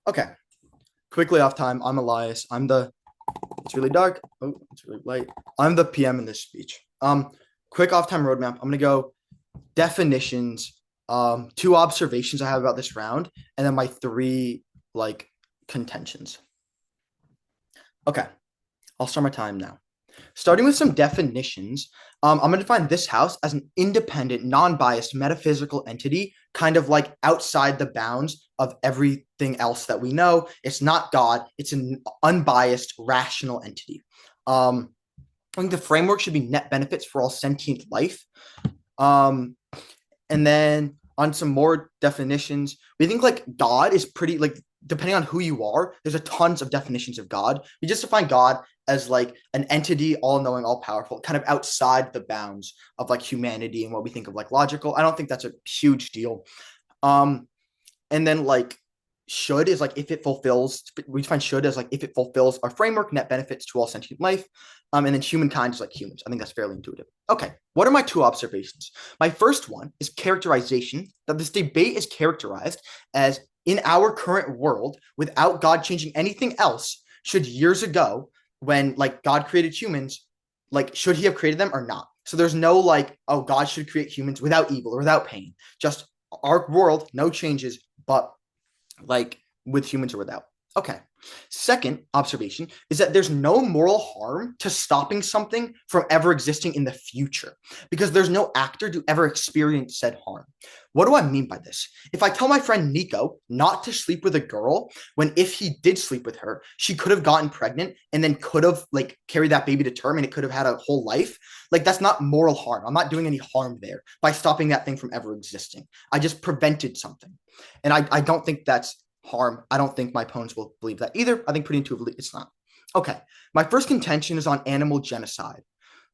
Okay, quickly off time. I'm Elias. It's really dark. Oh, it's really light. I'm the PM in this speech. Quick off time roadmap. I'm gonna go definitions, two observations I have about this round, and then my three like contentions. Okay, I'll start my time now. Starting with some definitions, I'm going to define this house as an independent, non-biased metaphysical entity, kind of like outside the bounds of everything else that we know. It's not God. It's an unbiased, rational entity. I think the framework should be net benefits for all sentient life. Um, and then on some more definitions, we think like God is pretty like depending on who you are, there's a tons of definitions of God. We just define God as like an entity, all knowing, all powerful, kind of outside the bounds of like humanity and what we think of like logical. I don't think that's a huge deal. Um, and then like should is like if it fulfills, we define should as like if it fulfills our framework, net benefits to all sentient life. And then humankind is like humans. I think that's fairly intuitive. Okay, what are my two observations? My first one is characterization, that this debate is characterized as in our current world, without God changing anything else, should years ago, when like God created humans, like should he have created them or not? So there's no like, oh, God should create humans without evil or without pain. Just our world, no changes, but like with humans or without. Okay. Second observation is that there's no moral harm to stopping something from ever existing in the future because there's no actor to ever experience said harm. What do I mean by this? If I tell my friend Nico not to sleep with a girl, when if he did sleep with her, she could have gotten pregnant and then could have like carried that baby to term and it could have had a whole life, like that's not moral harm. I'm not doing any harm there by stopping that thing from ever existing. I just prevented something. And I don't think that's harm. I don't think my opponents will believe that either. I think pretty intuitively it's not. Okay. My first contention is on animal genocide.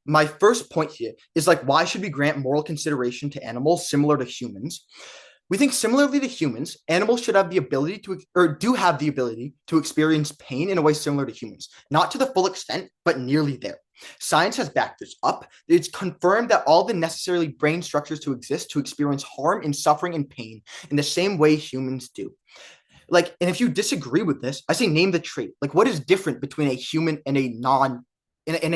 My first point here is like, why should we grant moral consideration to animals similar to humans? We think similarly to humans, animals should have the ability to, or do have the ability to experience pain in a way similar to humans, not to the full extent, but nearly there. Science has backed this up. It's confirmed that all the necessary brain structures to exist to experience harm and suffering and pain in the same way humans do. Like, and if you disagree with this, I say name the trait. Like, what is different between a human and a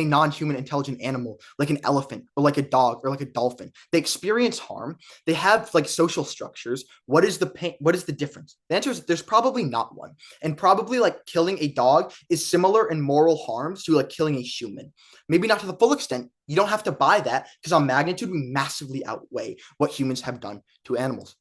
non-human intelligent animal, like an elephant or like a dog or like a dolphin? They experience harm. They have like social structures. What is the pain? What is the difference? The answer is there's probably not one. And probably like killing a dog is similar in moral harms to like killing a human. Maybe not to the full extent. You don't have to buy that because on magnitude, we massively outweigh what humans have done to animals.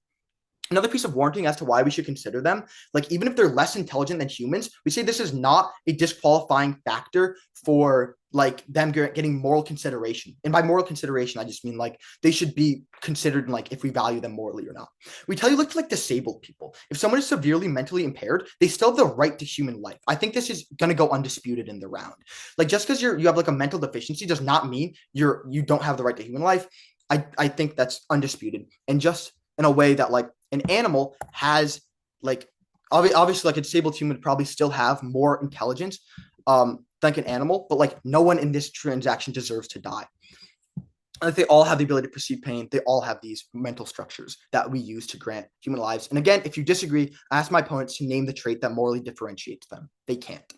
Another piece of warranting as to why we should consider them, like even if they're less intelligent than humans, we say this is not a disqualifying factor for like them getting moral consideration. And by moral consideration, I just mean like they should be considered like if we value them morally or not. We tell you look like disabled people. If someone is severely mentally impaired, they still have the right to human life. I think this is gonna go undisputed in the round. Like just because you have like a mental deficiency does not mean you don't have the right to human life. I think that's undisputed. And just in a way that like an animal has like obviously like a disabled human would probably still have more intelligence like an animal, but like no one in this transaction deserves to die. Like they all have the ability to perceive pain. They all have these mental structures that we use to grant human lives. And again, if you disagree, I ask my opponents to name the trait that morally differentiates them. They can't.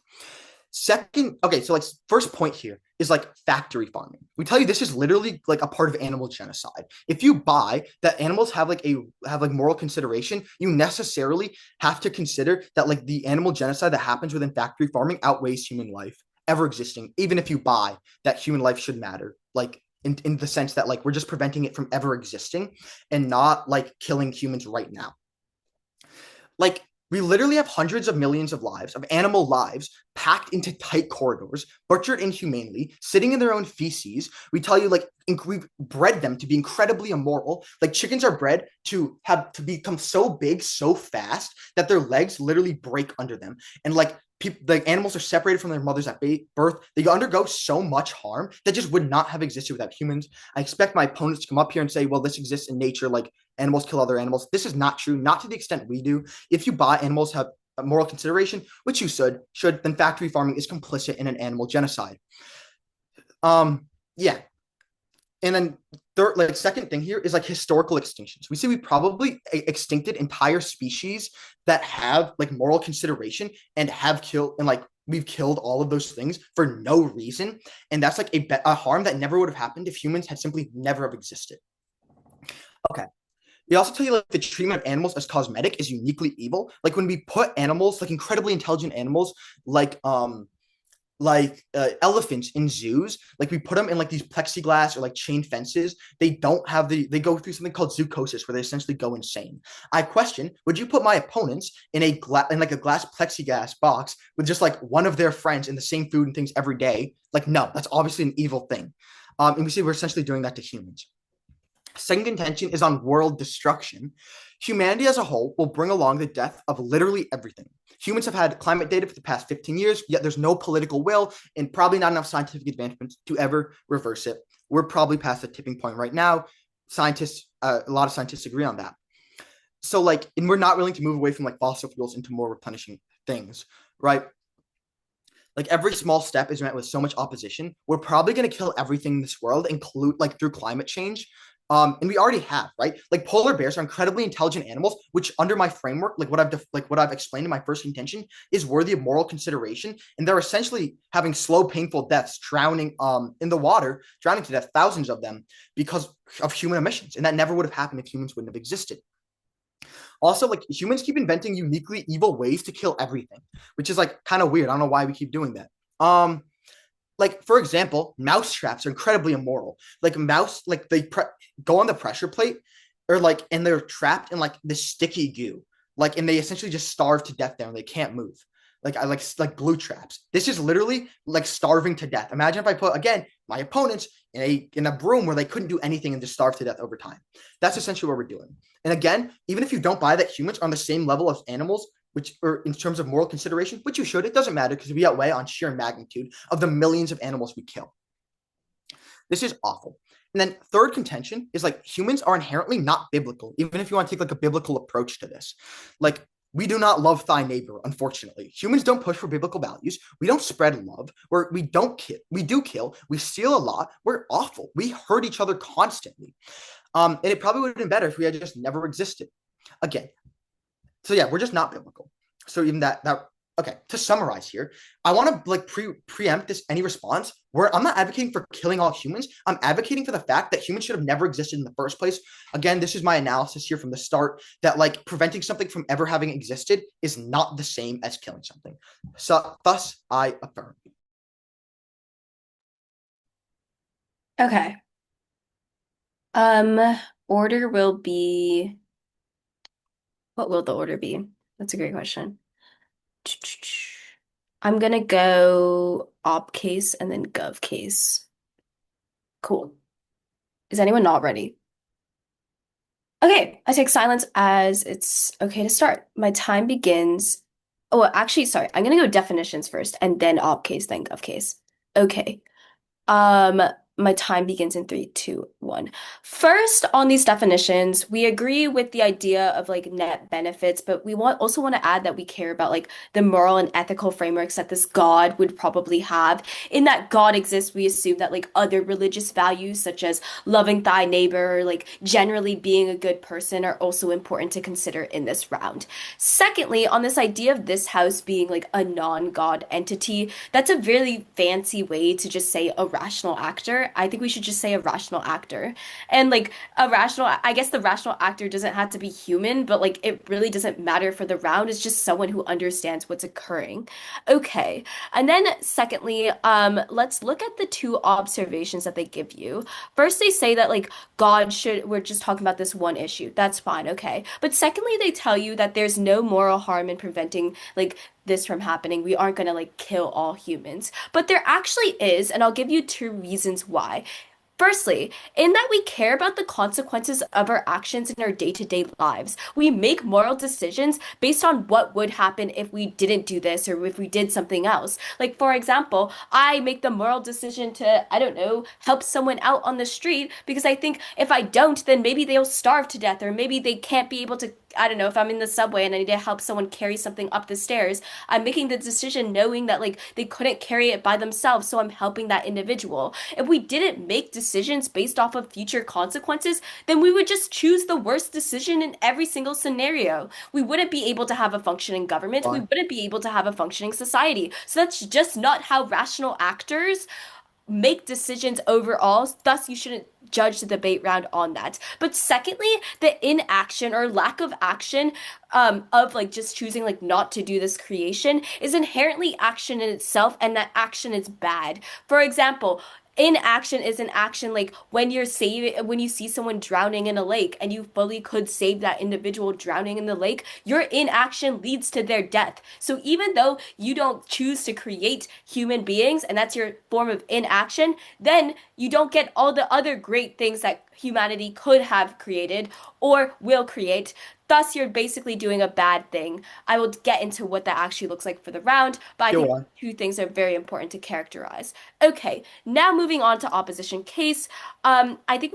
Second, okay, so like first point here is like factory farming. We tell you this is literally like a part of animal genocide. If you buy that animals have like moral consideration, you necessarily have to consider that like the animal genocide that happens within factory farming outweighs human life ever existing, even if you buy that human life should matter. Like in the sense that like we're just preventing it from ever existing and not like killing humans right now. Like we literally have hundreds of millions of lives, of animal lives, packed into tight corridors, butchered inhumanely, sitting in their own feces. We tell you, like, we've bred them to be incredibly immoral. Like, chickens are bred to have to become so big so fast that their legs literally break under them. And, like, the animals are separated from their mothers at birth. They undergo so much harm that just would not have existed without humans. I expect my opponents to come up here and say, well, this exists in nature, like animals kill other animals. This is not true, not to the extent we do. If you buy animals have moral consideration, which you should, then factory farming is complicit in an animal genocide. Yeah. And then third, like second thing here is like historical extinctions. We see we probably extincted entire species that have like moral consideration and have killed and like we've killed all of those things for no reason, and that's like a harm that never would have happened if humans had simply never have existed. Okay. They also tell you like the treatment of animals as cosmetic is uniquely evil. Like when we put animals, like incredibly intelligent animals, like elephants in zoos, like we put them in like these plexiglass or like chain fences. They don't have they go through something called zoochosis where they essentially go insane. I question, would you put my opponents in in like a glass plexiglass box with just like one of their friends and the same food and things every day? Like, no, that's obviously an evil thing. And we see we're essentially doing that to humans. Second contention is on world destruction. Humanity as a whole will bring along the death of literally everything. Humans have had climate data for the past 15 years, yet there's no political will and probably not enough scientific advancements to ever reverse it. We're probably past the tipping point right now. A lot of scientists agree on that. So, like, and we're not willing to move away from like fossil fuels into more replenishing things, right? Like every small step is met with so much opposition. We're probably going to kill everything in this world, include like through climate change. And we already have, right? Like polar bears are incredibly intelligent animals, which under my framework, like what I've explained in my first intention, is worthy of moral consideration. And they're essentially having slow, painful deaths, drowning in the water, drowning to death, thousands of them because of human emissions. And that never would have happened if humans wouldn't have existed. Also, like humans keep inventing uniquely evil ways to kill everything, which is like kind of weird. I don't know why we keep doing that. Like for example, mouse traps are incredibly immoral. Like mouse, like go on the pressure plate, or like and they're trapped in like this sticky goo, like and they essentially just starve to death there and they can't move. Like I like glue traps. This is literally like starving to death. Imagine if I put again my opponents in a broom where they couldn't do anything and just starve to death over time. That's essentially what we're doing. And again, even if you don't buy that humans are on the same level as animals, which or in terms of moral consideration, which you should, it doesn't matter because we outweigh on sheer magnitude of the millions of animals we kill. This is awful. And then third contention is like humans are inherently not biblical, even if you want to take like a biblical approach to this. Like we do not love thy neighbor, unfortunately. Humans don't push for biblical values. We don't spread love. We don't kill. We do kill. We steal a lot. We're awful. We hurt each other constantly. And it probably would have been better if we had just never existed. Again, so yeah, we're just not biblical. So even that okay, to summarize here, I want to like preempt this any response where I'm not advocating for killing all humans. I'm advocating for the fact that humans should have never existed in the first place. Again, this is my analysis here from the start that like preventing something from ever having existed is not the same as killing something. So thus I affirm. Okay. Um, order will be, what will the order be? That's a great question. I'm gonna go op case and then gov case. Cool. Is anyone not ready? Okay, I take silence as it's okay to start. My time begins. Oh, well, actually, sorry. I'm gonna go definitions first and then op case, then gov case. Okay. Um, my time begins in three, two, one. First, on these definitions, we agree with the idea of like net benefits, but we also want to add that we care about like the moral and ethical frameworks that this God would probably have. In that God exists, we assume that like other religious values, such as loving thy neighbor, or, like generally being a good person, are also important to consider in this round. Secondly, on this idea of this house being like a non-God entity, that's a really fancy way to just say a rational actor. I think we should just say a rational actor. And like a rational, I guess the rational actor doesn't have to be human, but like it really doesn't matter for the round. It's just someone who understands what's occurring. Okay. And then secondly, let's look at the two observations that they give you. First, they say that like God should, we're just talking about this one issue. That's fine, okay. But secondly, they tell you that there's no moral harm in preventing like this from happening. We aren't going to like kill all humans. But there actually is, and I'll give you two reasons why. Firstly, in that we care about the consequences of our actions in our day-to-day lives. We make moral decisions based on what would happen if we didn't do this or if we did something else. Like, for example, I make the moral decision to, I don't know, help someone out on the street because I think if I don't, then maybe they'll starve to death or maybe they can't be able to I don't know, if I'm in the subway and I need to help someone carry something up the stairs, I'm making the decision knowing that like they couldn't carry it by themselves, so I'm helping that individual. If we didn't make decisions based off of future consequences, then we would just choose the worst decision in every single scenario. We wouldn't be able to have a functioning government. We Why? wouldn't be able to have a functioning society. So that's just not how rational actors make decisions overall. Thus, you shouldn't judge the debate round on that. But secondly, the inaction or lack of action of like just choosing like not to do this creation is inherently action in itself, and that action is bad. For example, inaction is an action like when you see someone drowning in a lake and you fully could save that individual drowning in the lake, your inaction leads to their death. So even though you don't choose to create human beings and that's your form of inaction, then you don't get all the other great things that humanity could have created or will create. Thus, you're basically doing a bad thing. I will get into what that actually looks like for the round, but I Go think on. two things are very important to characterize. Okay, now moving on to opposition case. I think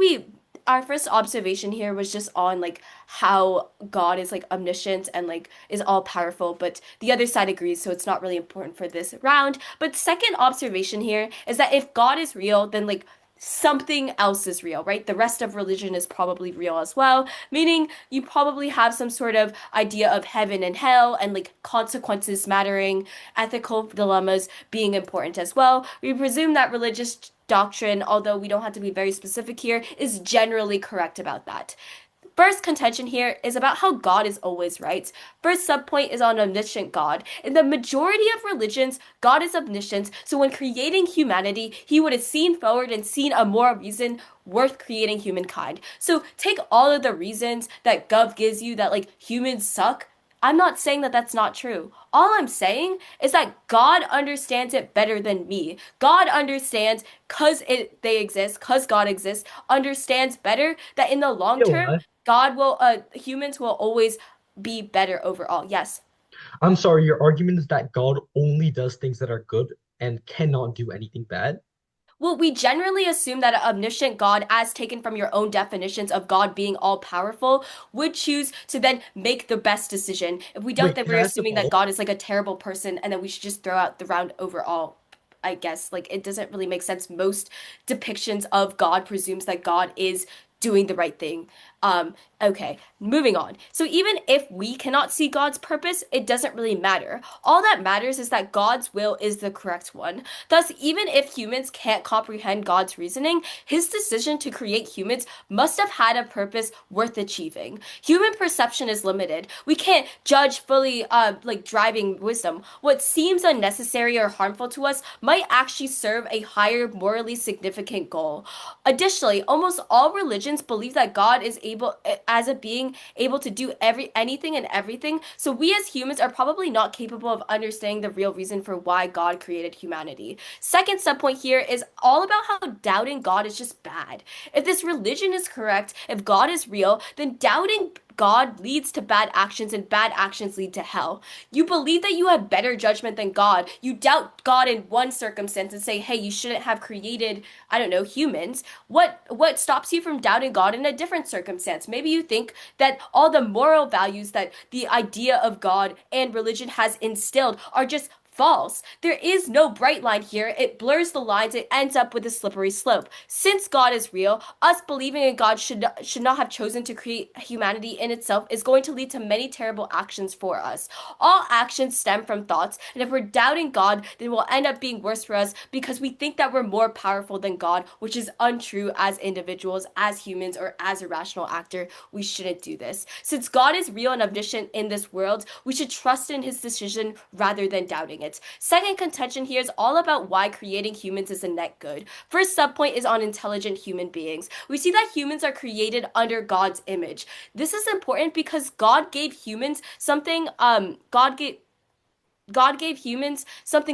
our first observation here was just on like how God is like omniscient and like is all powerful, but the other side agrees, so it's not really important for this round. But second observation here is that if God is real, then like something else is real, right? The rest of religion is probably real as well, meaning you probably have some sort of idea of heaven and hell and like consequences mattering, ethical dilemmas being important as well. We presume that religious doctrine, although we don't have to be very specific here, is generally correct about that. First contention here is about how God is always right. First subpoint is on omniscient God. In the majority of religions, God is omniscient, so when creating humanity, he would have seen forward and seen a more reason worth creating humankind. So take all of the reasons that Gov gives you that like humans suck. I'm not saying that that's not true. All I'm saying is that God understands it better than me. God understands they exist, cause God exists, understands better that in the long You know term, what? humans will always be better overall. Yes. I'm sorry, your argument is that God only does things that are good and cannot do anything bad. Well, we generally assume that an omniscient God, as taken from your own definitions of God being all powerful, would choose to then make the best decision. If we don't, Wait, then can we're I ask a assuming that follow-up? God is like a terrible person and then we should just throw out the round overall. I guess like it doesn't really make sense. Most depictions of God presumes that God is doing the right thing. Okay, moving on. So even if we cannot see God's purpose, it doesn't really matter. All that matters is that God's will is the correct one. Thus, even if humans can't comprehend God's reasoning, his decision to create humans must have had a purpose worth achieving. Human perception is limited. We can't judge fully like driving wisdom. What seems unnecessary or harmful to us might actually serve a higher morally significant goal. Additionally, almost all religions believe that God is able as a being able to do anything and everything. So we as humans are probably not capable of understanding the real reason for why God created humanity. Second subpoint here is all about how doubting God is just bad. If this religion is correct, if God is real, then doubting God leads to bad actions and bad actions lead to hell. You believe that you have better judgment than God. You doubt God in one circumstance and say, "Hey, you shouldn't have created, I don't know, humans." What stops you from doubting God in a different circumstance? Maybe you think that all the moral values that the idea of God and religion has instilled are just false. There is no bright line here. It blurs the lines. It ends up with a slippery slope. Since God is real, us believing in God should not have chosen to create humanity in itself is going to lead to many terrible actions for us. All actions stem from thoughts, and if we're doubting God, then we'll end up being worse for us because we think that we're more powerful than God, which is untrue as individuals, as humans, or as a rational actor. We shouldn't do this. Since God is real and omniscient in this world, we should trust in his decision rather than doubting it. Second contention here is all about why creating humans is a net good. First subpoint is on intelligent human beings. We see that humans are created under God's image. This is important because God gave humans something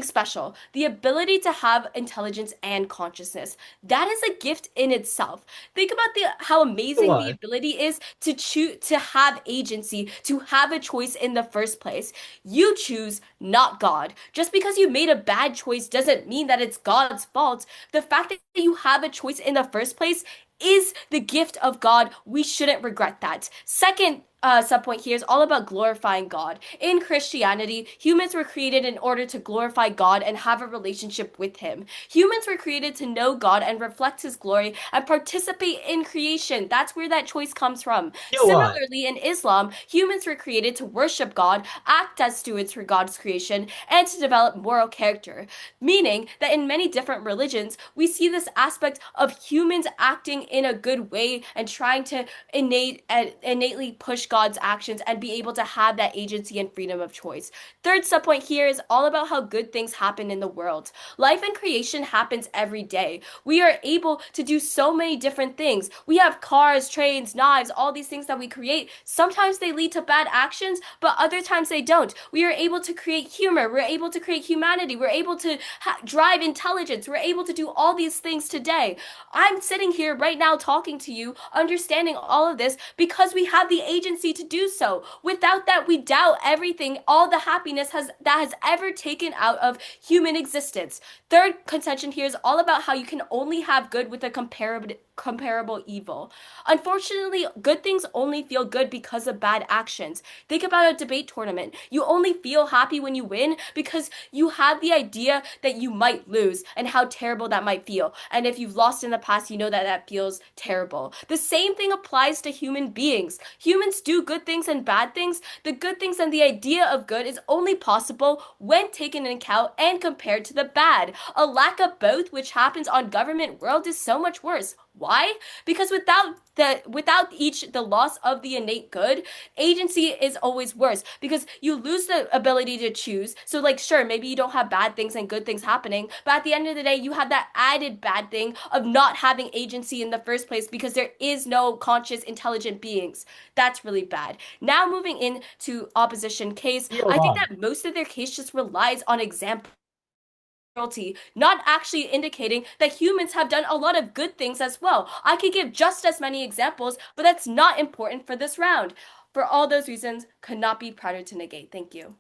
special, the ability to have intelligence and consciousness. That is a gift in itself. Think about how You know amazing the what? ability is to choose to have agency, to have a choice in the first place. You choose, not God. Just because you made a bad choice doesn't mean that it's God's fault. The fact that you have a choice in the first place is the gift of God. We shouldn't regret that. Second subpoint here is all about glorifying God. In Christianity, humans were created in order to glorify God and have a relationship with Him. Humans were created to know God and reflect His glory and participate in creation. That's where that choice comes from. You know what? Similarly, in Islam, humans were created to worship God, act as stewards for God's creation, and to develop moral character. Meaning that in many different religions, we see this aspect of humans acting in a good way and trying to innately push God's actions and be able to have that agency and freedom of choice. Third subpoint here is all about how good things happen in the world. Life and creation happens every day. We are able to do so many different things. We have cars, trains, knives, all these things that we create. Sometimes they lead to bad actions, but other times they don't. We are able to create humor. We're able to create humanity. We're able to drive intelligence. We're able to do all these things today. I'm sitting here right now talking to you, understanding all of this because we have the agency to do so. Without that, we doubt everything, all the happiness that has ever taken out of human existence. Third contention here is all about how you can only have good with a comparable evil. Unfortunately, good things only feel good because of bad actions. Think about a debate tournament. You only feel happy when you win because you have the idea that you might lose and how terrible that might feel. And if you've lost in the past, you know that that feels terrible. The same thing applies to human beings. Humans do good things and bad things. The good things and the idea of good is only possible when taken into account and compared to the bad. A lack of both, which happens on government world, is so much worse. Why? Because without the loss of the innate good, agency is always worse because you lose the ability to choose. So like sure, maybe you don't have bad things and good things happening, but at the end of the day, you have that added bad thing of not having agency in the first place because there is no conscious intelligent beings. That's really bad. Now moving into opposition case, You know I think what? that most of their case just relies on example, not actually indicating that humans have done a lot of good things as well. I could give just as many examples, but that's not important for this round. For all those reasons, could not be prouder to negate. Thank you.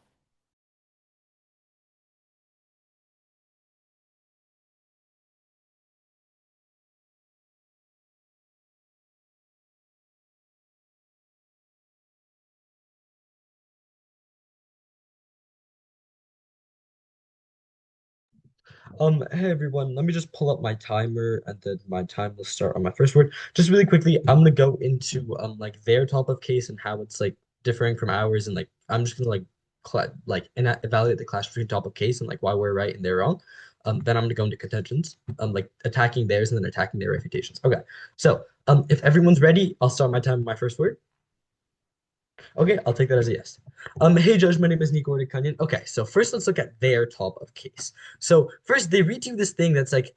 Hey everyone, let me just pull up my timer and then my time will start on my first word. Just really quickly, I'm gonna go into like their type of case and how it's like differing from ours and like I'm just gonna like evaluate the clash between top of case and like why we're right and they're wrong. Then I'm gonna go into contentions, like attacking theirs and then attacking their refutations. Okay, so if everyone's ready, I'll start my time with my first word. Okay, I'll take that as a yes. Hey Judge, my name is Nico Ortikanyan. Okay, so first let's look at their top of case. So first they read you this thing that's like,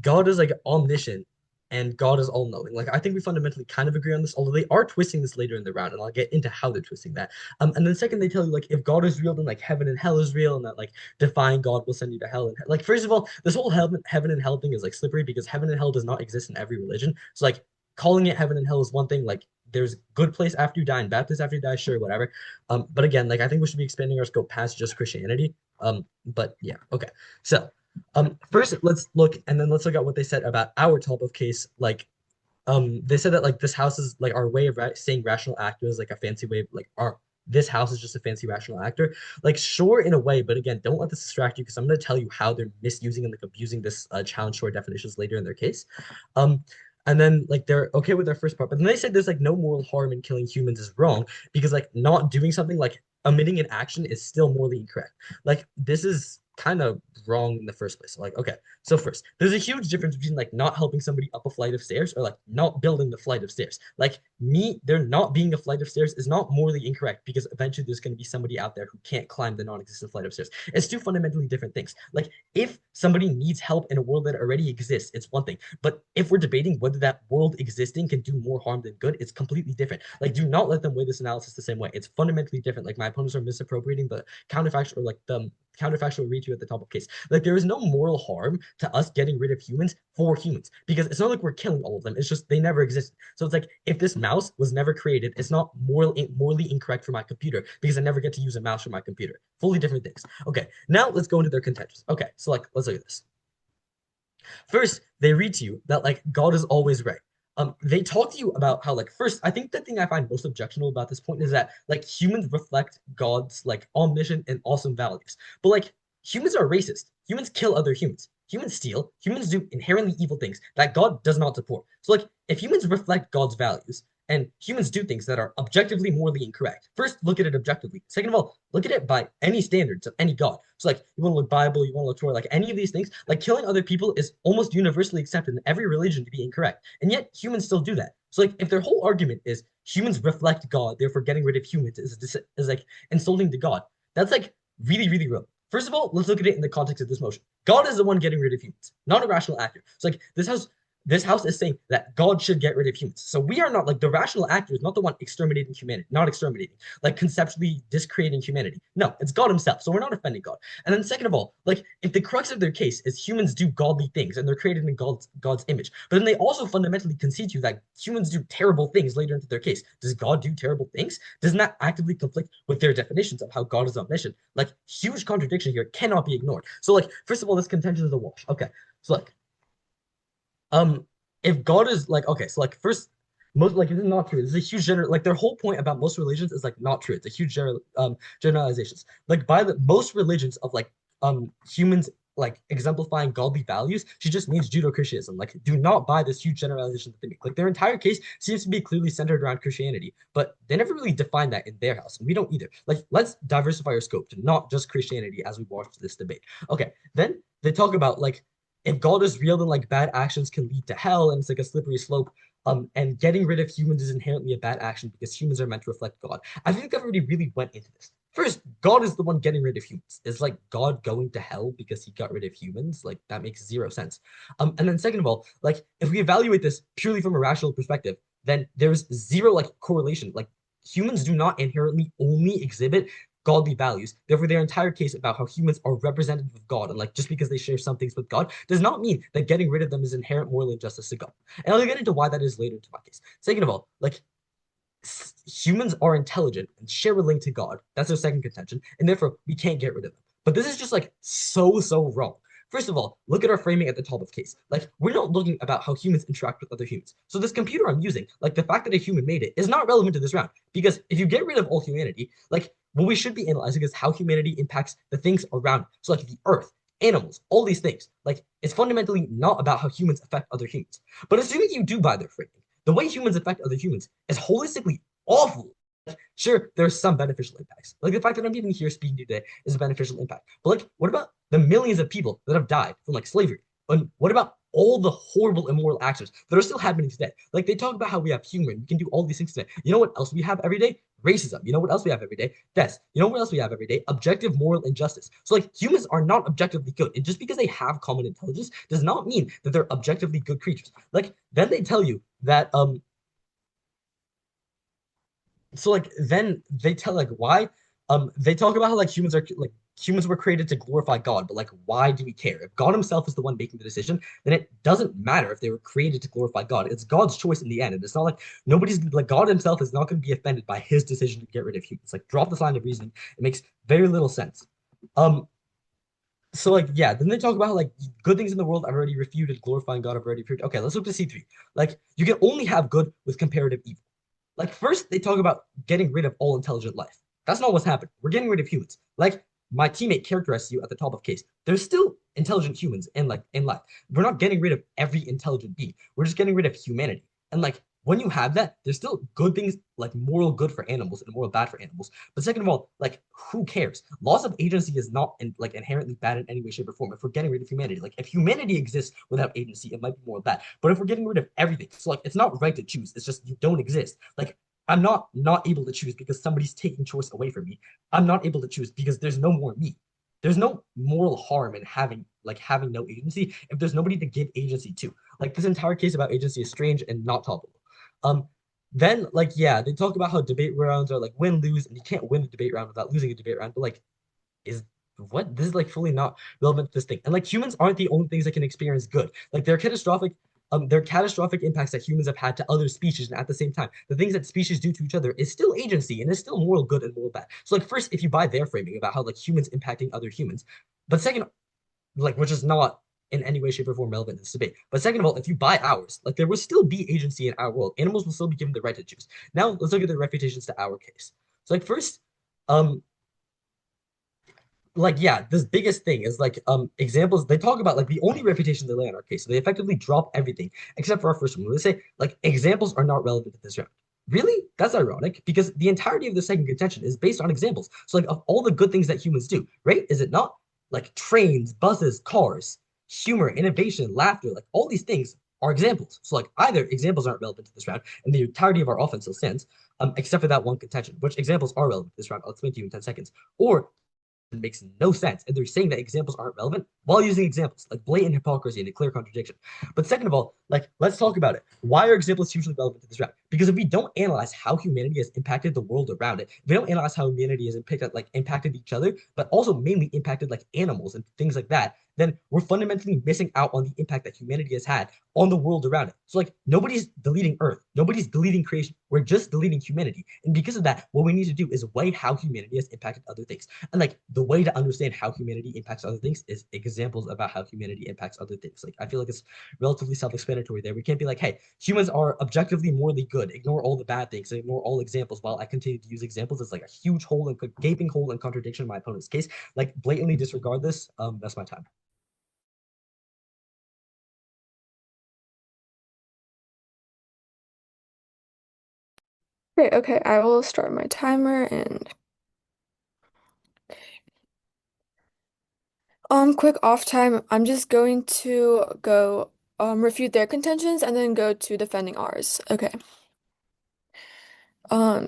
God is like omniscient and God is all-knowing. Like I think we fundamentally kind of agree on this, although they are twisting this later in the round, and I'll get into how they're twisting that. And then second they tell you like if God is real, then like heaven and hell is real, and that like defying God will send you to hell. And like first of all, this whole heaven and hell thing is like slippery because heaven and hell does not exist in every religion. So like calling it heaven and hell is one thing, like there's good place after you die and bad place after you die, sure, whatever. But again, like I think we should be expanding our scope past just Christianity. But yeah, okay. So, first let's look and then let's look at what they said about our type of case. Like, they said that like this house is like our way of saying rational actor is like a fancy way of like our this house is just a fancy rational actor. Like, sure, in a way, but again, don't let this distract you because I'm going to tell you how they're misusing and like abusing this challenge short definitions later in their case. Um, and then like they're okay with their first part, but then they said there's like no moral harm in killing humans is wrong because like not doing something like omitting an action is still morally incorrect. Like this is kind of wrong in the first place. Like, okay, so first, there's a huge difference between like not helping somebody up a flight of stairs or like not building the flight of stairs. Like there not being a flight of stairs is not morally incorrect because eventually there's going to be somebody out there who can't climb the non-existent flight of stairs. It's two fundamentally different things. Like if somebody needs help in a world that already exists, it's one thing. But if we're debating whether that world existing can do more harm than good, it's completely different. Like do not let them weigh this analysis the same way. It's fundamentally different. Like my opponents are misappropriating the counterfactual or like the counterfactual read you at the top of case. Like there is no moral harm to us getting rid of humans for humans because it's not like we're killing all of them. It's just they never existed. So it's like if this mouse was never created, it's not morally incorrect for my computer because I never get to use a mouse for my computer. Fully different things. Okay, now let's go into their contentions. Okay, so like let's look at this. First, they read to you that like God is always right. they talk to you about how like first, I think the thing I find most objectionable about this point is that like humans reflect God's like omniscient and awesome values. But like humans are racist. Humans kill other humans. Humans steal. Humans do inherently evil things that God does not support. So like if humans reflect God's values and humans do things that are objectively morally incorrect, first look at it objectively. Second of all, look at it by any standards of any God. So like you want to look Bible, you want to look Torah, like any of these things, like killing other people is almost universally accepted in every religion to be incorrect. And yet humans still do that. So like if their whole argument is humans reflect God, therefore getting rid of humans is like insulting to God, that's like really, really wrong. First of all, let's look at it in the context of this motion. God is the one getting rid of humans, not a rational actor. So like this house is saying that God should get rid of humans. So we are not like the rational actor is not the one exterminating humanity, not exterminating, like conceptually discreating humanity. No, it's God himself. So we're not offending God. And then second of all, like if the crux of their case is humans do godly things and they're created in God's image, but then they also fundamentally concede to you that humans do terrible things later into their case. Does God do terrible things? Doesn't that actively conflict with their definitions of how God is omniscient? Like huge contradiction here cannot be ignored. So like first of all, this contention is a wash. Okay. So like um, if God is like okay, so like first, most like this is not true. This is a huge general like their whole point about most religions is like not true. It's a huge generalizations. Like by the most religions of like humans like exemplifying godly values, she just means Judeo-Christianism. Like, do not buy this huge generalization that they make. Like their entire case seems to be clearly centered around Christianity, but they never really define that in their house, and we don't either. Like, let's diversify our scope to not just Christianity as we watch this debate. Okay, then they talk about like if God is real, then like bad actions can lead to hell, and it's like a slippery slope. And getting rid of humans is inherently a bad action because humans are meant to reflect God. I think everybody really went into this. First, God is the one getting rid of humans. Is like God going to hell because he got rid of humans? Like that makes zero sense. And then second of all, like if we evaluate this purely from a rational perspective, then there's zero like correlation. Like humans do not inherently only exhibit godly values. Therefore, their entire case about how humans are representative of God and like just because they share some things with God does not mean that getting rid of them is inherent moral injustice to God. And I'll get into why that is later into my case. Second of all, like humans are intelligent and share a link to God. That's their second contention, and therefore we can't get rid of them. But this is just like so wrong. First of all, look at our framing at the top of the case. Like, we're not looking about how humans interact with other humans. So this computer I'm using, like the fact that a human made it, is not relevant to this round. Because if you get rid of all humanity, like what we should be analyzing is how humanity impacts the things around it. So like the earth, animals, all these things. Like it's fundamentally not about how humans affect other humans. But assuming you do buy their framing, the way humans affect other humans is holistically awful. Sure, there's some beneficial impacts. Like the fact that I'm even here speaking today is a beneficial impact. But like, what about the millions of people that have died from like slavery? And what about all the horrible immoral actions that are still happening today? Like they talk about how we have humor and we can do all these things today. You know what else we have every day? Racism. You know what else we have every day? Death. You know what else we have every day? Objective moral injustice. So like humans are not objectively good. And just because they have common intelligence does not mean that they're objectively good creatures. Like then they tell you that so like then they tell like why they talk about how like humans were created to glorify God, but like why do we care? If God himself is the one making the decision, then it doesn't matter if they were created to glorify God. It's God's choice in the end. And it's not like nobody's like God himself is not going to be offended by his decision to get rid of humans. Like drop this line of reasoning. It makes very little sense. Um so like yeah, then they talk about how, like good things in the world I've already refuted, glorifying God I've already refuted. Okay, let's look to C3. Like you can only have good with comparative evil. Like first, they talk about getting rid of all intelligent life. That's not what's happening. We're getting rid of humans. Like my teammate characterized you at the top of case. There's still intelligent humans in life. We're not getting rid of every intelligent being. We're just getting rid of humanity. And like when you have that, there's still good things like moral good for animals and moral bad for animals. But second of all, like who cares? Loss of agency is not like inherently bad in any way, shape, or form. If we're getting rid of humanity, like if humanity exists without agency, it might be more bad. But if we're getting rid of everything, so like it's not right to choose. It's just you don't exist. Like I'm not able to choose because somebody's taking choice away from me. I'm not able to choose because there's no more me. There's no moral harm in having no agency if there's nobody to give agency to. Like this entire case about agency is strange and not tolerable. Um, then like yeah, they talk about how debate rounds are like win lose, and you can't win a debate round without losing a debate round. But like, is what this is like fully not relevant to this thing. And like humans aren't the only things that can experience good. Like there are catastrophic impacts that humans have had to other species, and at the same time, the things that species do to each other is still agency and is still moral good and moral bad. So like first, if you buy their framing about how like humans impacting other humans, but second, like which is not in any way, shape, or form relevant in this debate. But second of all, if you buy ours, like there will still be agency in our world. Animals will still be given the right to choose. Now let's look at the refutations to our case. So like first, um, like yeah, this biggest thing is like examples they talk about like the only refutation they lay on our case. So they effectively drop everything except for our first one. They say like examples are not relevant to this round. Really? That's ironic because the entirety of the second contention is based on examples. So like of all the good things that humans do, right? Is it not? Like trains, buses, cars, humor, innovation, laughter, like all these things are examples. So like either examples aren't relevant to this round and the entirety of our offense still stands, except for that one contention, which examples are relevant to this round. I'll explain to you in 10 seconds. Or makes no sense. And they're saying that examples aren't relevant while using examples, like blatant hypocrisy and a clear contradiction. But second of all, like let's talk about it. Why are examples hugely relevant to this round? Because if we don't analyze how humanity has impacted the world around it, if we don't analyze how humanity has impacted each other, but also mainly impacted like animals and things like that, then we're fundamentally missing out on the impact that humanity has had on the world around it. So like nobody's deleting Earth, nobody's deleting creation. We're just deleting humanity. And because of that, what we need to do is weigh how humanity has impacted other things. And like the way to understand how humanity impacts other things is examples about how humanity impacts other things. Like I feel like it's relatively self-explanatory there. We can't be like, hey, humans are objectively morally good. Ignore all the bad things, ignore all examples while I continue to use examples as like a huge hole and gaping hole and contradiction in my opponent's case. Like blatantly disregard this. That's my time. Great, okay, I will start my timer and quick off time. I'm just going to go refute their contentions and then go to defending ours. Okay.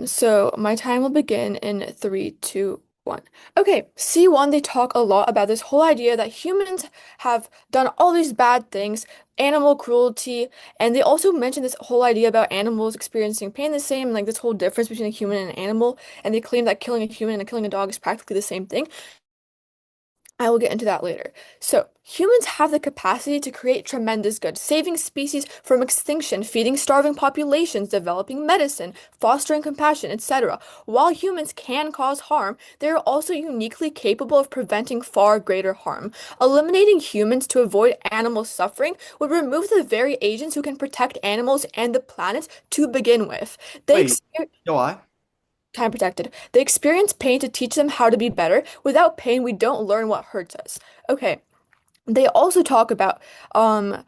So my time will begin in three, two, one. Okay, C1, they talk a lot about this whole idea that humans have done all these bad things, animal cruelty, and they also mention this whole idea about animals experiencing pain the same, like this whole difference between a human and an animal, and they claim that killing a human and killing a dog is practically the same thing. I will get into that later. So, humans have the capacity to create tremendous good, saving species from extinction, feeding starving populations, developing medicine, fostering compassion, etc. While humans can cause harm, they are also uniquely capable of preventing far greater harm. Eliminating humans to avoid animal suffering would remove the very agents who can protect animals and the planet to begin with. They Wait, no, I. time protected. They experience pain to teach them how to be better. Without pain, we don't learn what hurts us. Okay. They also talk about um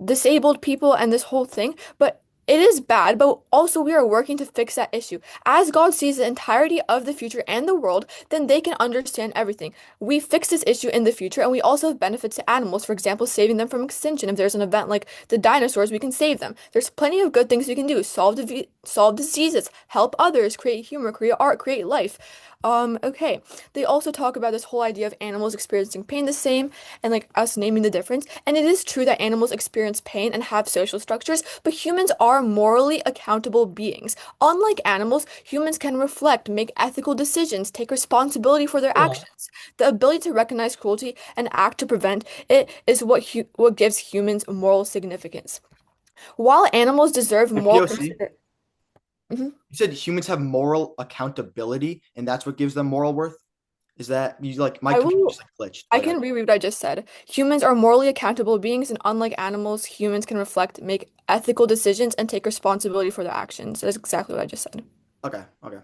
disabled people and this whole thing, but it is bad, but also we are working to fix that issue. As God sees the entirety of the future and the world, then they can understand everything. We fix this issue in the future, and we also have benefits to animals, for example, saving them from extinction. If there's an event like the dinosaurs, we can save them. There's plenty of good things we can do. Solve diseases, help others, create humor, create art, create life. Okay. They also talk about this whole idea of animals experiencing pain the same and like us naming the difference. And it is true that animals experience pain and have social structures, but humans are morally accountable beings. Unlike animals, humans can reflect, make ethical decisions, take responsibility for their Hold on. actions. The ability to recognize cruelty and act to prevent it is what gives humans moral significance. While animals deserve My moral POC. consider Mhm. You said humans have moral accountability, and that's what gives them moral worth. Is that you like my I computer will just like glitched, I but can reread what I just said. Humans are morally accountable beings, and unlike animals, humans can reflect, make ethical decisions, and take responsibility for their actions. That's exactly what I just said. okay, okay.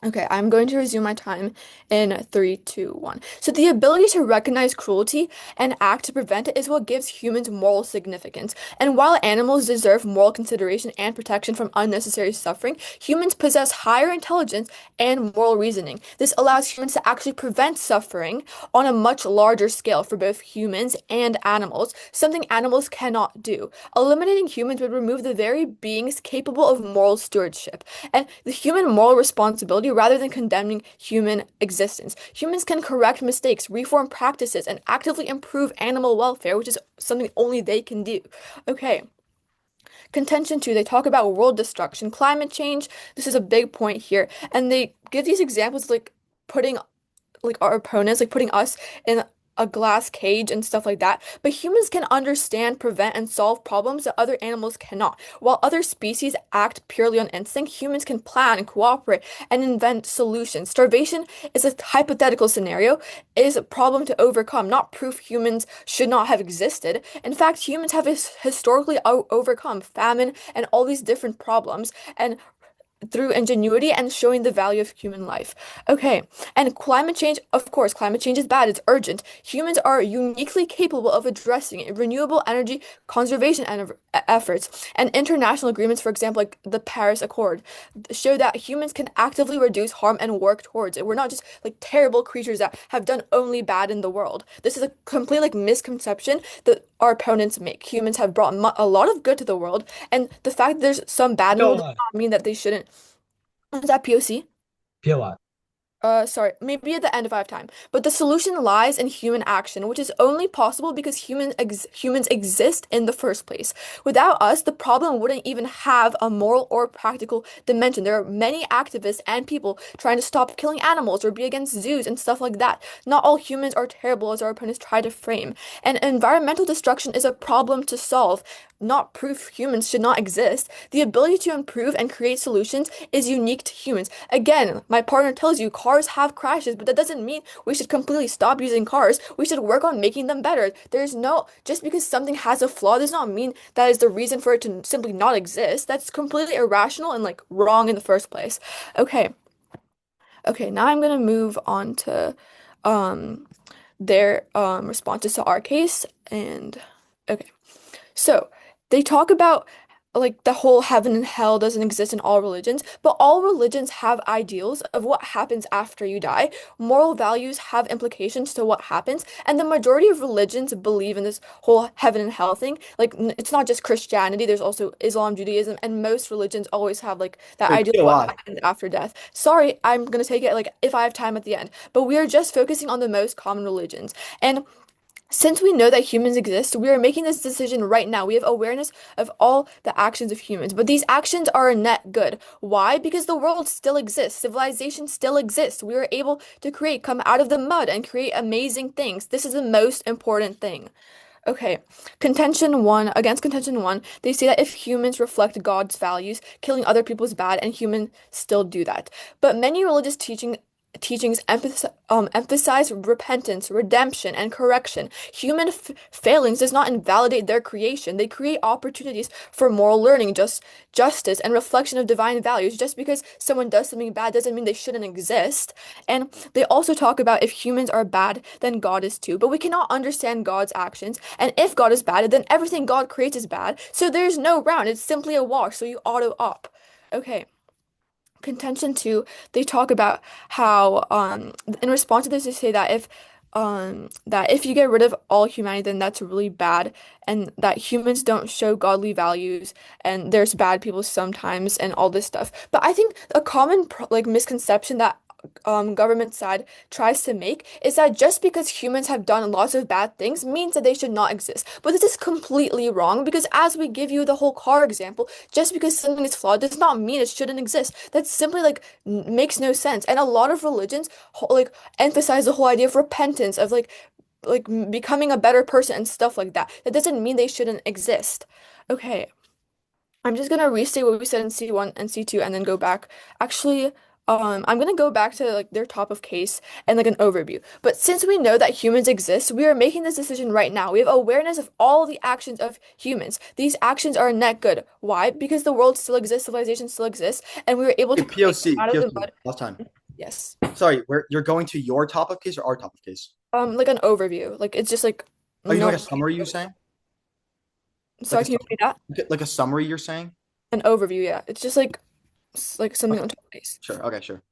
Okay, I'm going to resume my time in three, two, one. So the ability to recognize cruelty and act to prevent it is what gives humans moral significance. And while animals deserve moral consideration and protection from unnecessary suffering, humans possess higher intelligence and moral reasoning. This allows humans to actually prevent suffering on a much larger scale for both humans and animals, something animals cannot do. Eliminating humans would remove the very beings capable of moral stewardship and the human moral responsibility rather than condemning human existence. Humans can correct mistakes, reform practices, and actively improve animal welfare, which is something only they can do. Okay. Contention two, they talk about world destruction, climate change. This is a big point here. And they give these examples like putting like our opponents, like putting us in a glass cage and stuff like that, but humans can understand, prevent, and solve problems that other animals cannot. While other species act purely on instinct, humans can plan and cooperate and invent solutions. Starvation is a hypothetical scenario. It is a problem to overcome, not proof humans should not have existed. In fact, humans have historically overcome famine and all these different problems, and through ingenuity and showing the value of human life. Okay, and climate change, of course, climate change is bad, it's urgent. Humans are uniquely capable of addressing it. Renewable energy conservation efforts and international agreements, for example, like the Paris Accord, show that humans can actively reduce harm and work towards it. We're not just like terrible creatures that have done only bad in the world. This is a complete like misconception that our opponents make. Humans have brought a lot of good to the world, and the fact that there's some bad in the world does POI. not mean that they shouldn't. Is that POC? POI. Sorry, maybe at the end if I have time. But the solution lies in human action, which is only possible because humans exist in the first place. Without us, the problem wouldn't even have a moral or practical dimension. There are many activists and people trying to stop killing animals or be against zoos and stuff like that. Not all humans are terrible as our opponents try to frame. And environmental destruction is a problem to solve, not proof humans should not exist. The ability to improve and create solutions is unique to humans. Again, my partner tells you cars have crashes, but that doesn't mean we should completely stop using cars. We should work on making them better. There's no, just because something has a flaw does not mean that is the reason for it to simply not exist. That's completely irrational and like wrong in the first place. Okay. Okay, now I'm gonna move on to um their responses to our case and okay. So they talk about like the whole heaven and hell doesn't exist in all religions, but all religions have ideals of what happens after you die. Moral values have implications to what happens, and the majority of religions believe in this whole heaven and hell thing. Like it's not just Christianity, there's also Islam, Judaism, and most religions always have like that Wait, ideal of what POI. happens after death. Sorry, I'm gonna take it like if I have time at the end, but we are just focusing on the most common religions. And since we know that humans exist, we are making this decision right now. We have awareness of all the actions of humans, but these actions are a net good. Why? Because the world still exists. Civilization still exists. We are able to create, come out of the mud and create amazing things. This is the most important thing. Okay, against contention one, they say that if humans reflect God's values, killing other people is bad, and humans still do that. But many religious teachings emphasize repentance, redemption, and correction. Human failings does not invalidate their creation. They create opportunities for moral learning, justice, and reflection of divine values. Just because someone does something bad doesn't mean they shouldn't exist. And they also talk about if humans are bad, then God is too. But we cannot understand God's actions. And if God is bad, then everything God creates is bad. So there's no round. It's simply a wash. So you auto up. Okay. Contention two, they talk about how in response to this they say that if you get rid of all humanity then that's really bad, and that humans don't show godly values and there's bad people sometimes and all this stuff. But I think a common like misconception that government side tries to make is that just because humans have done lots of bad things means that they should not exist. But this is completely wrong because as we give you the whole car example, just because something is flawed does not mean it shouldn't exist. That simply like makes no sense. And a lot of religions like emphasize the whole idea of repentance, of becoming a better person and stuff like that. That doesn't mean they shouldn't exist. Okay. I'm just gonna restate what we said in C1 and C2 and then go back. Actually, I'm gonna go back to like their top of case and like an overview. But since we know that humans exist, we are making this decision right now. We have awareness of all the actions of humans. These actions are net good. Why? Because the world still exists, civilization still exists, and we were able to Wait, create POC, out of the POC. mud. Last time. Yes. Sorry, you're going to your top of case or our top of case? Like an overview. Like it's just like Oh, you know, no. like a summary you're saying? Sorry, Like can you repeat that? like a summary you're saying? An overview, yeah. It's just like something Okay, on top of case. sure. Okay, sure.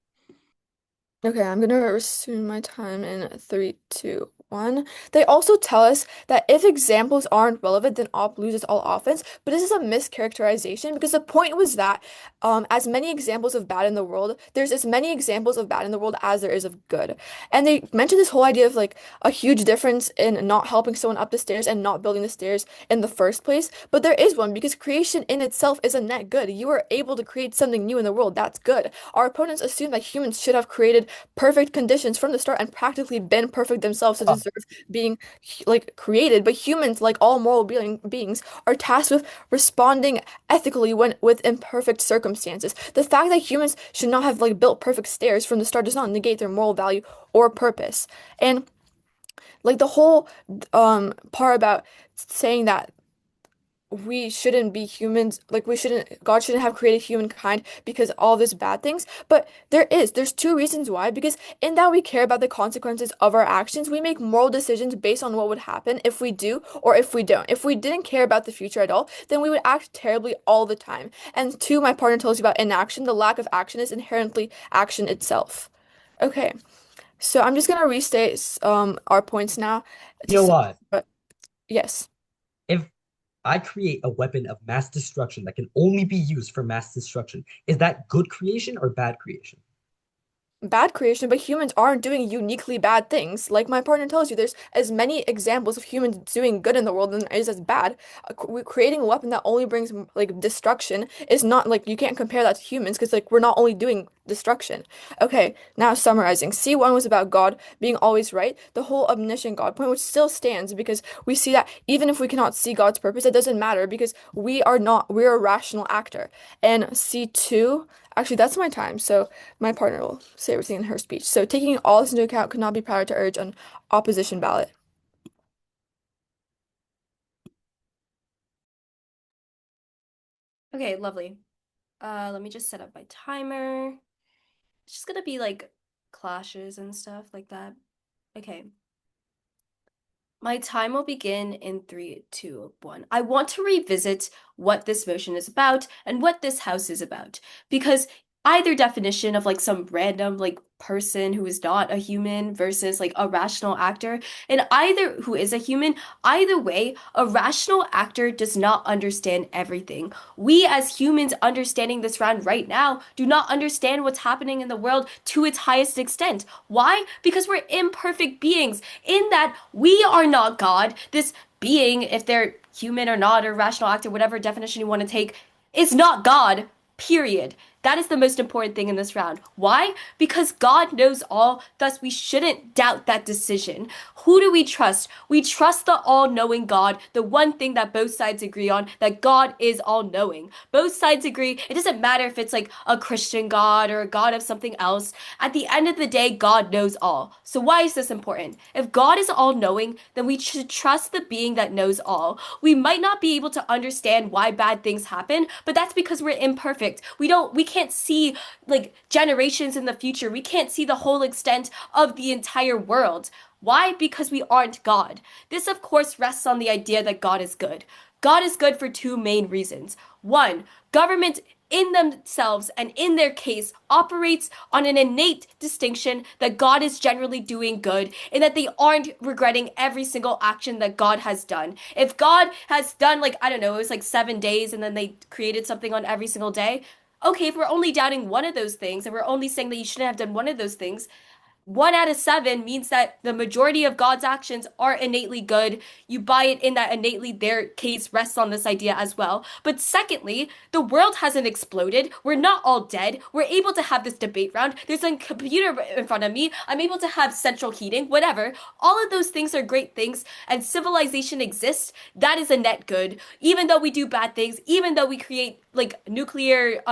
Okay, I'm gonna resume my time in three, two, one. They also tell us that if examples aren't relevant, then op loses all offense. But this is a mischaracterization because the point was that as many examples of bad in the world, there's as many examples of bad in the world as there is of good. And they mentioned this whole idea of like a huge difference in not helping someone up the stairs and not building the stairs in the first place. But there is one because creation in itself is a net good. You are able to create something new in the world. That's good. Our opponents assume that humans should have created perfect conditions from the start and practically been perfect themselves. So Earth being like created, but humans, like all moral beings, are tasked with responding ethically when with imperfect circumstances. The fact that humans should not have like built perfect stairs from the start does not negate their moral value or purpose. And like the whole part about saying that we shouldn't be humans, like God shouldn't have created humankind because all this bad things. But there's two reasons why. Because in that we care about the consequences of our actions, we make moral decisions based on what would happen if we do or if we don't. If we didn't care about the future at all, then we would act terribly all the time. And two, my partner tells you about inaction. The lack of action is inherently action itself. Okay, so I'm just gonna restate our points now. You know what? But yes. If I create a weapon of mass destruction that can only be used for mass destruction, is that good creation or bad creation? Bad creation, but humans aren't doing uniquely bad things. Like my partner tells you, there's as many examples of humans doing good in the world than there is as bad. Creating a weapon that only brings like destruction is not like you can't compare that to humans because like we're not only doing destruction. Okay, now summarizing. C1 was about God being always right, the whole omniscient God point, which still stands because we see that even if we cannot see God's purpose, it doesn't matter because we're a rational actor. And C2, actually, that's my time. So my partner will say everything in her speech. So taking all this into account could not be proud to urge an opposition ballot. Okay, lovely. Let me just set up my timer. It's just gonna be like clashes and stuff like that. Okay. My time will begin in 3, 2, 1. I want to revisit what this motion is about and what this house is about. Because either definition of like some random like person who is not a human versus like a rational actor, and either who is a human, either way, a rational actor does not understand everything. We as humans understanding this round right now do not understand what's happening in the world to its highest extent. Why? Because we're imperfect beings in that we are not God. This being, if they're human or not, or rational actor, whatever definition you want to take, is not God, period. That is the most important thing in this round. Why? Because God knows all, thus we shouldn't doubt that decision. Who do we trust? We trust the all-knowing God, the one thing that both sides agree on, that God is all-knowing. Both sides agree. It doesn't matter if it's like a Christian God or a God of something else. At the end of the day, God knows all. So why is this important? If God is all-knowing, then we should trust the being that knows all. We might not be able to understand why bad things happen, but that's because we're imperfect. We can't see like generations in the future. We can't see the whole extent of the entire world. Why? Because we aren't God. This, of course, rests on the idea that God is good. God is good for two main reasons. One, government in themselves and in their case operates on an innate distinction that God is generally doing good and that they aren't regretting every single action that God has done. If God has done like, I don't know, it was like 7 days and then they created something on every single day. Okay, if we're only doubting one of those things and we're only saying that you shouldn't have done one of those things, 1 out of 7 means that the majority of God's actions are innately good. You buy it in that innately their case rests on this idea as well. But secondly, the world hasn't exploded. We're not all dead. We're able to have this debate round. There's a computer in front of me. I'm able to have central heating, whatever. All of those things are great things, and civilization exists. That is a net good. Even though we do bad things, even though we create like nuclear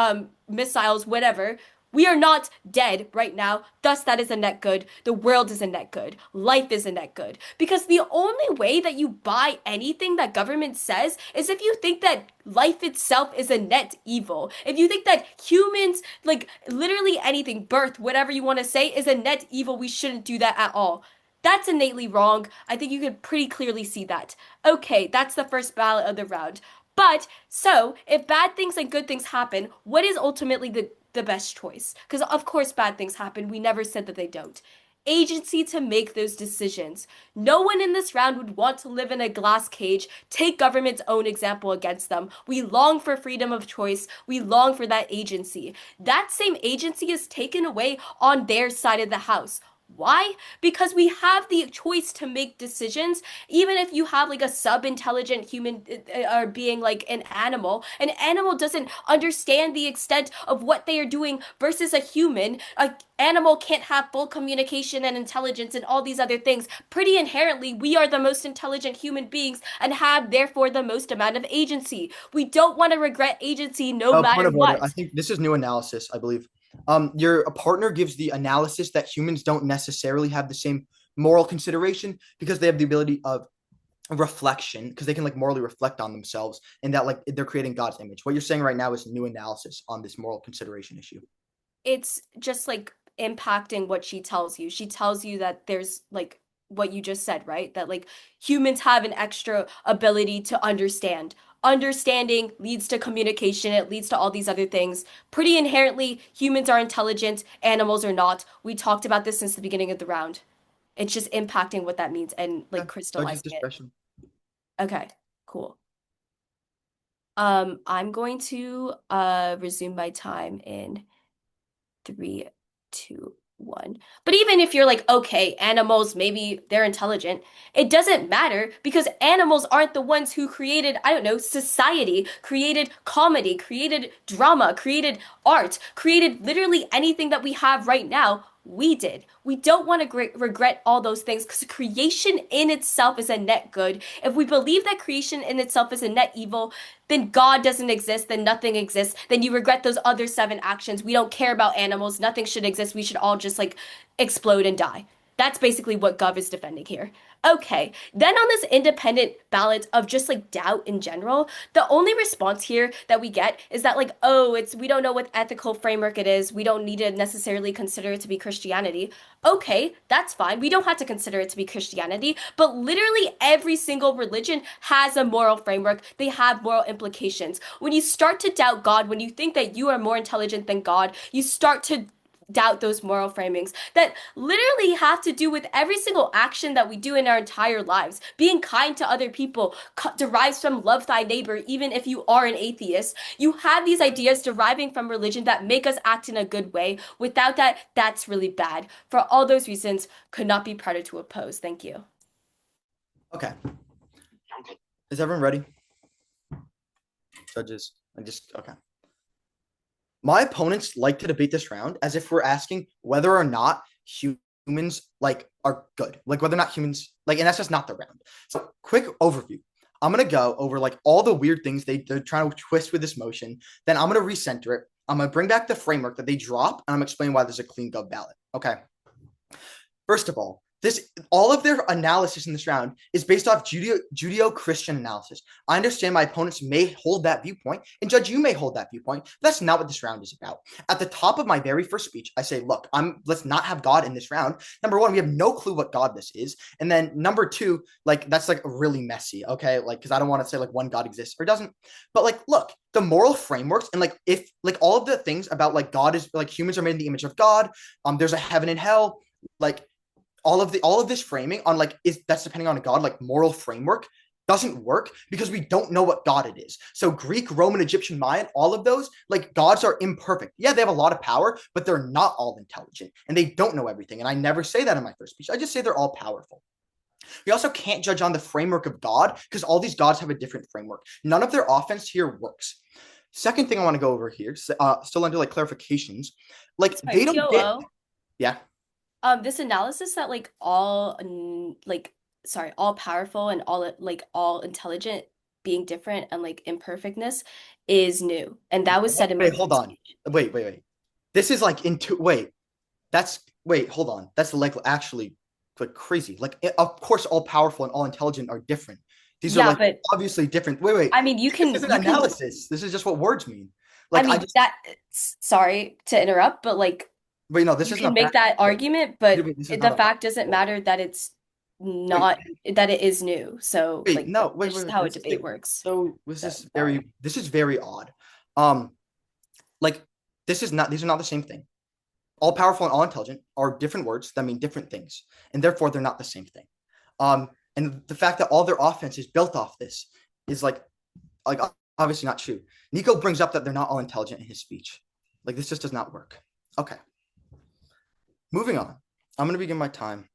missiles, whatever, we are not dead right now, thus that is a net good. The world is a net good. Life is a net good. Because the only way that you buy anything that government says is if you think that life itself is a net evil. If you think that humans, like literally anything, birth, whatever you want to say, is a net evil, we shouldn't do that at all. That's innately wrong. I think you can pretty clearly see that. Okay, that's the first ballot of the round. But, so, if bad things and good things happen, what is ultimately the best choice? Because, of course, bad things happen. We never said that they don't. Agency to make those decisions. No one in this round would want to live in a glass cage. Take government's own example against them. We long for freedom of choice. We long for that agency. That same agency is taken away on their side of the house. Why? Because we have the choice to make decisions, even if you have like a sub-intelligent human or being like an animal doesn't understand the extent of what they are doing versus a human. A animal can't have full communication and intelligence and all these other things. Pretty inherently, we are the most intelligent human beings and have therefore the most amount of agency. We don't want to regret agency no Point matter of order. I what. think this is new analysis, I believe. Your partner gives the analysis that humans don't necessarily have the same moral consideration because they have the ability of reflection, because they can like morally reflect on themselves, and that like they're creating God's image. What you're saying right now is new analysis on this moral consideration issue. It's just like impacting what she tells you. She tells you that there's like what you just said, right? That like humans have an extra ability to understand. Understanding leads to communication, it leads to all these other things. Pretty inherently, humans are intelligent, animals are not. We talked about this since the beginning of the round. It's just impacting what that means and like Yeah, judge's crystallizing it. discretion. Okay, cool. I'm going to resume my time in 3, 2, 1. But even if you're like, okay, animals, maybe they're intelligent, it doesn't matter because animals aren't the ones who created, I don't know, society, created comedy, created drama, created art, created literally anything that we have right now. We did. We don't want to regret all those things because creation in itself is a net good. If we believe that creation in itself is a net evil, then God doesn't exist, then nothing exists, then you regret those other 7 actions. We don't care about animals, nothing should exist. We should all just like explode and die. That's basically what Gov is defending here. Okay, then on this independent balance of just like doubt in general, the only response here that we get is that like, oh, it's we don't know what ethical framework it is. We don't need to necessarily consider it to be Christianity. Okay, that's fine. We don't have to consider it to be Christianity, but literally every single religion has a moral framework. They have moral implications. When you start to doubt God, when you think that you are more intelligent than God, you start to doubt those moral framings that literally have to do with every single action that we do in our entire lives. Being kind to other people derives from love thy neighbor, even if you are an atheist. You have these ideas deriving from religion that make us act in a good way. Without that, that's really bad. For all those reasons, could not be prouder to oppose. Thank you. Okay. Is everyone ready? Judges, okay. My opponents like to debate this round as if we're asking whether or not humans like are good, like whether or not humans like, and that's just not the round. So quick overview. I'm gonna go over like all the weird things they're trying to twist with this motion. Then I'm gonna recenter it. I'm gonna bring back the framework that they drop, and I'm explaining why there's a clean gov ballot. Okay. First of all of their analysis in this round is based off Judeo-Christian analysis. I understand my opponents may hold that viewpoint, and Judge, you may hold that viewpoint. That's not what this round is about. At the top of my very first speech, I say, look, let's not have God in this round. Number one, we have no clue what God this is. And then number two, like that's like really messy, okay? Like, because I don't want to say like one God exists or doesn't. But like, look, the moral frameworks and like if like all of the things about like God is like humans are made in the image of God, there's a heaven and hell, like all of this framing on like that's depending on a God, like moral framework doesn't work because we don't know what God it is. So Greek, Roman, Egyptian, Mayan, all of those like gods are imperfect. Yeah, they have a lot of power, but they're not all intelligent and they don't know everything. And I never say that in my first speech. I just say they're all powerful. We also can't judge on the framework of God because all these gods have a different framework. None of their offense here works. Second thing I want to go over here, still under like clarifications, like Sorry, they don't get, TOO. yeah. This analysis that like all all powerful and all intelligent being different and like imperfectness is new. And that was said in my Wait, hold on. speech. Wait. This is like into hold on. That's like actually like crazy. Like of course all powerful and all intelligent are different. These are Yeah, like but obviously different. Wait. I mean This isn't analysis. This is just what words mean. I Like mean sorry to interrupt, but like wait, no, this you isn't a can bad make that wait, argument, but wait, this is the not a fact doesn't matter that it's wait, not that it is new. So wait, like no, that's just wait. how a debate works. So So sorry. this is very odd. Like these are not the same thing. All powerful and all intelligent are different words that mean different things, and therefore they're not the same thing. And the fact that all their offense is built off this is like obviously not true. Nico brings up that they're not all intelligent in his speech. Like this just does not work. Okay. Moving on. I'm gonna begin my time.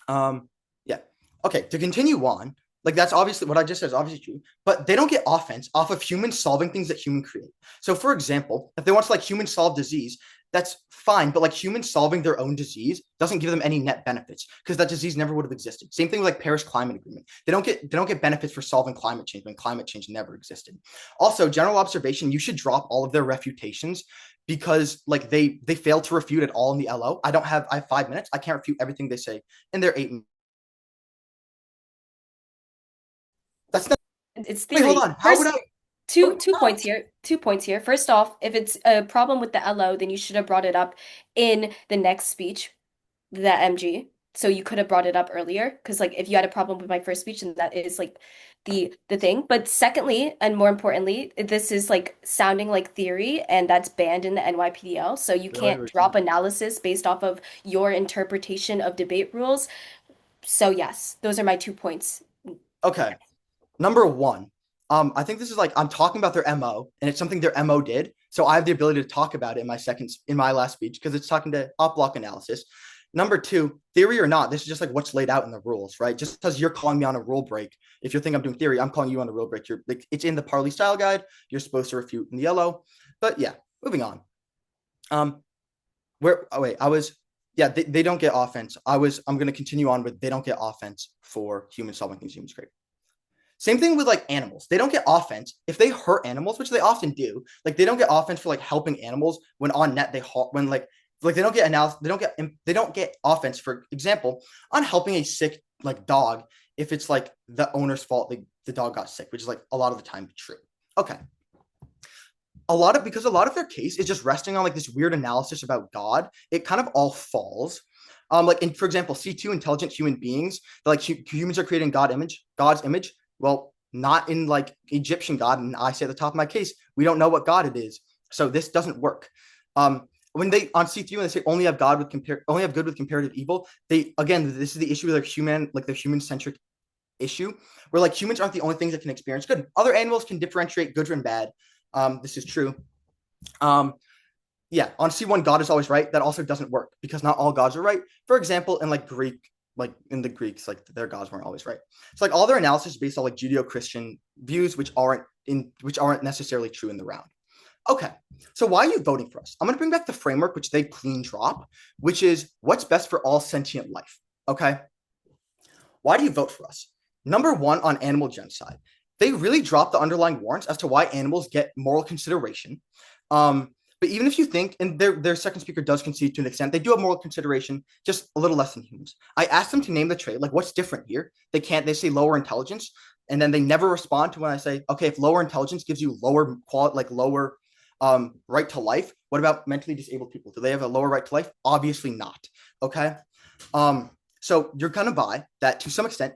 Yeah. Okay, to continue on, like that's obviously what I just said is obviously true, but they don't get offense off of humans solving things that humans create. So for example, if they want to like humans solve disease, that's fine, but like humans solving their own disease doesn't give them any net benefits because that disease never would have existed. Same thing with like Paris Climate Agreement. They don't get benefits for solving climate change when climate change never existed. Also, general observation, you should drop all of their refutations because like they fail to refute it all in the LO. I have 5 minutes. I can't refute everything they say in their 8 minutes. That's not. It's Wait, hold theory. on. How would First, I? two Okay, two points here. 2 points here. First off, if it's a problem with the LO, then you should have brought it up in the next speech, the MG. So you could have brought it up earlier, because like if you had a problem with my first speech, then that is like the thing. But secondly, and more importantly, this is like sounding like theory, and that's banned in the NYPDL. So you really? can't drop analysis based off of your interpretation of debate rules. So yes, those are my 2 points. Okay. Number one, I think this is like I'm talking about their MO, and it's something their MO did. So I have the ability to talk about it in my last speech because it's talking to op block analysis. Number two, theory or not, this is just like what's laid out in the rules, right? Just because you're calling me on a rule break, if you think I'm doing theory, I'm calling you on a rule break. You're like it's in the Parley style guide. You're supposed to refute in the yellow. But yeah, moving on. Where oh wait, I was yeah, they don't get offense. I'm gonna continue on with they don't get offense for humans solving things humans create. Same thing with like animals. They don't get offense if they hurt animals, which they often do. Like they don't get offense for like helping animals when on net when like they don't get analysis. They don't get offense, for example, on helping a sick like dog if it's like the owner's fault the dog got sick, which is like a lot of the time true. Okay. Because a lot of their case is just resting on like this weird analysis about God, it kind of all falls. For example, C2 intelligent human beings, like humans are creating God's image. Well, not in like Egyptian God, and I say at the top of my case, we don't know what God it is, so this doesn't work. When they on C3 when they say only have good with comparative evil, this is the issue with their human centric issue, where like humans aren't the only things that can experience good. Other animals can differentiate good from bad. This is true. Yeah, on C1, God is always right. That also doesn't work because not all gods are right. For example, in like in the Greeks, like their gods weren't always right. So like all their analysis is based on like Judeo-Christian views, which aren't necessarily true in the round. Okay, so why are you voting for us? I'm going to bring back the framework, which they clean drop, which is what's best for all sentient life. Okay, why do you vote for us? Number one, on animal genocide, they really drop the underlying warrants as to why animals get moral consideration. But even if you think, and their second speaker does concede to an extent, they do have moral consideration, just a little less than humans. I asked them to name the trait, like what's different here. They can't. They say lower intelligence, and then they never respond to when I say, okay, if lower intelligence gives you lower quality, like lower right to life, what about mentally disabled people? Do they have a lower right to life? Obviously not. Okay. So you're gonna buy that to some extent,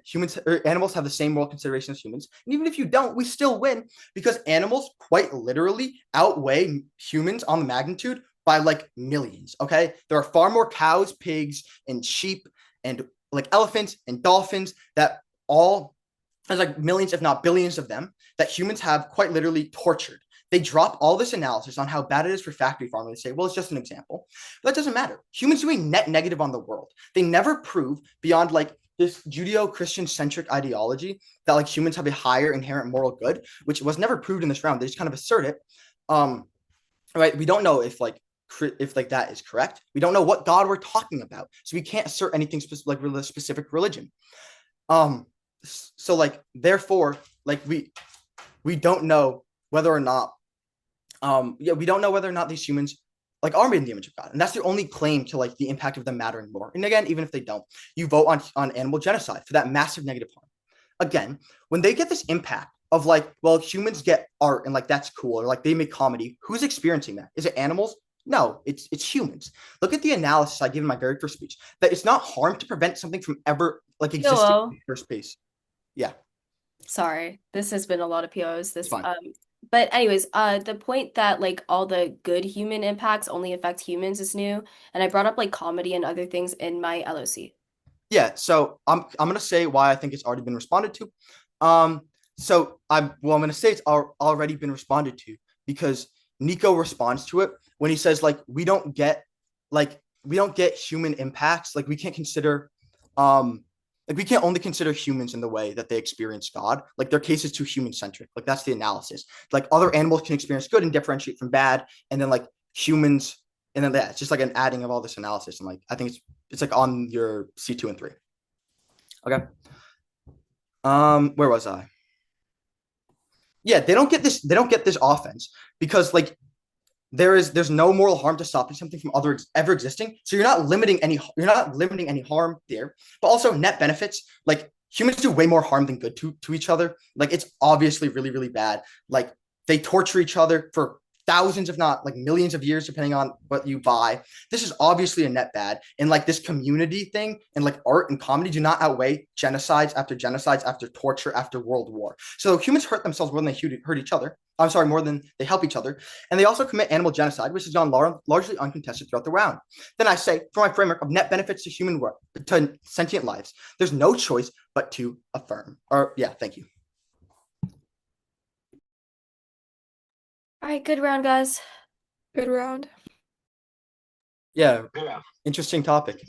animals have the same moral consideration as humans. And even if you don't, we still win because animals quite literally outweigh humans on the magnitude by like millions. Okay. There are far more cows, pigs, and sheep and like elephants and dolphins there's like millions, if not billions of them that humans have quite literally tortured. They drop all this analysis on how bad it is for factory farming. They say, well, it's just an example. But that doesn't matter. Humans do a net negative on the world. They never prove beyond like this Judeo-Christian centric ideology that like humans have a higher inherent moral good, which was never proved in this round. They just kind of assert it. Right? We don't know if that is correct. We don't know what God we're talking about. So we can't assert anything specific religion. So like therefore, like we don't know whether or not we don't know whether or not these humans like are made in the image of God. And that's their only claim to like the impact of them mattering more. And again, even if they don't, you vote on animal genocide for that massive negative harm. Again, when they get this impact of like, well, humans get art and like that's cool, or like they make comedy, who's experiencing that? Is it animals? No, it's humans. Look at the analysis I gave in my very first speech, that it's not harm to prevent something from ever like existing Hello. in the first place. Yeah. Sorry, this has been a lot of POs. It's fine. But anyways, the point that like all the good human impacts only affect humans is new, and I brought up like comedy and other things in my LOC. Yeah, so I'm gonna say why I think it's already been responded to. I'm gonna say it's already been responded to because Nico responds to it when he says like we don't get like we don't get human impacts. Like we can't consider like we can't only consider humans in the way that they experience God. Like their case is too human centric. Like that's the analysis. Like other animals can experience good and differentiate from bad, and then like humans, and then it's just like an adding of all this analysis. And like I think it's like on your C2 and 3. Okay. Where was I? Yeah, they don't get this offense because like there's no moral harm to stopping something from ever existing. So you're not limiting any harm there. But also net benefits, like humans do way more harm than good to each other. Like it's obviously really, really bad. Like they torture each other for thousands, if not like millions of years, depending on what you buy. This is obviously a net bad. And like this community thing and like art and comedy do not outweigh genocides after torture, after World War. So humans hurt themselves more than they hurt each other. I'm sorry, more than they help each other. And they also commit animal genocide, which has gone largely uncontested throughout the round. Then I say, for my framework of net benefits to sentient lives, there's no choice but to affirm. Thank you. All right, good round, guys. Good round. Yeah, interesting topic.